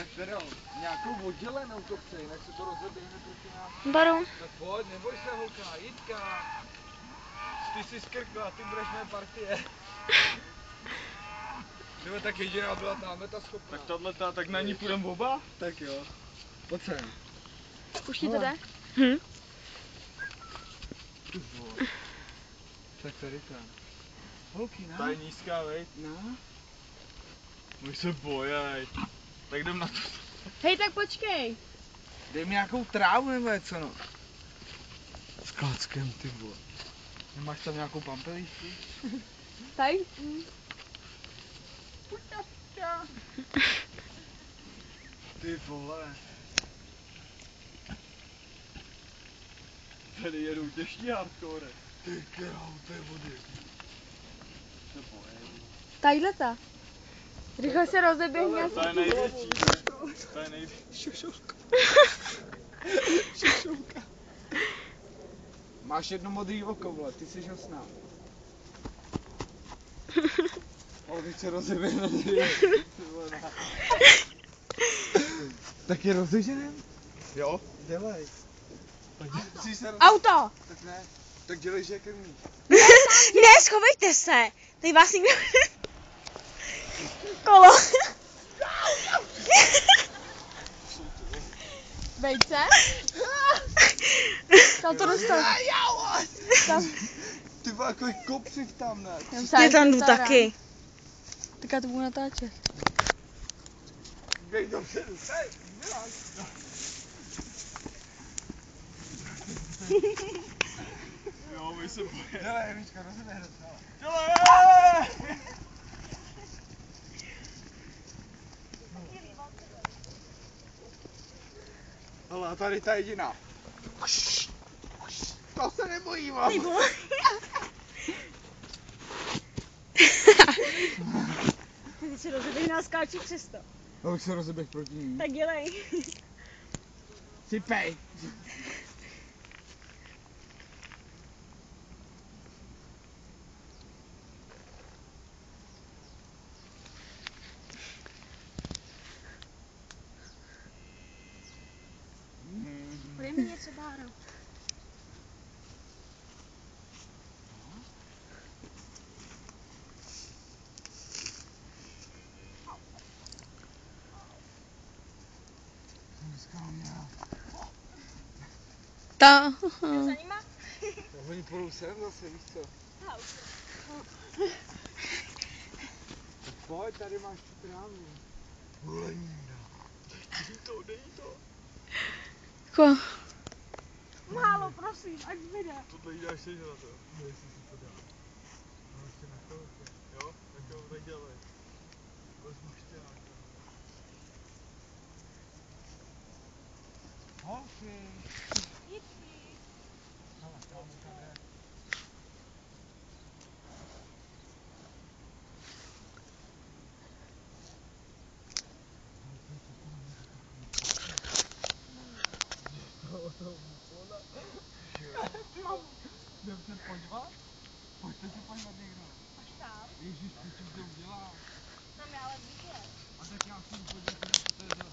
Tak teda nějakou oddělenou to chce, jinak se to rozeběhne proti nás. Baru. Tak pojď, neboj se holka, Jitka. Ty jsi skrkla, ty budeš mé partie. Nebo tak jediná byla tamhle ta schopná. Tak tato, tak na ní půjdeme oba? Tak jo. Pojď sem. Už ti to jde? Tak tady tam. Holky, ne? Ta je nízká, vej? No. Můj se bojej. Tak jdem na to. Hej, tak počkej. Dej mi nějakou trávu nebo něco, no. S klackem, ty vole. Nemáš tam nějakou pampelíšku? Tady? Ty vole. Tady jedou těžký hardcore. Ty král, to je vody. Se bojej. Tadyhle ta. Rychle se rozeběhne. To je největší. To je největší. Šušovka. Šušovka. Máš jedno modrý oko, vole, ty jsi jasná. Ale teď se rozeběhne. Tak je rozeženem? Jo? Dělej. Auto! Tak ne. Tak dělej, že je krmí. Ne, schovejte se. Tady vás nikdo... Kolo. Vejce? Tam to dostal. Tam. Ty vole, jako kopřich tam, ne? Já tam jdu taky. Tak já to budu natáčet. Běž dopředu, hej, Jo, my se bojej. dělej, Jevíčka, rozeběhne se, ale. Dělej! Hele, a tady ta jediná. To se nebojí, mám. Ty se rozeběhne a skáčí přes to. No, už se rozeběh proti ní. Tak dělej. Sypej. Bude mi něco, Báro. Ta. Za nima? Oni půjdou sem zase, víš co? Tak pojď, tady máš tu trávu. Linda. Dej to. Ko. Málo, prosím, ať vyjde. Tohle jí dáš sežrat, jo? No, jestli si to dá. No, ještě na chvilku. Jo? Tak jo, tak dělej. Vezmu štěrák. Holky. Hele, tam tady. Jdem se podívat? Pojďte se podívat někdo. Až tam? Ježíš, ty co to udělá? Tam je ale vidět. A tak já si podívám, co to je za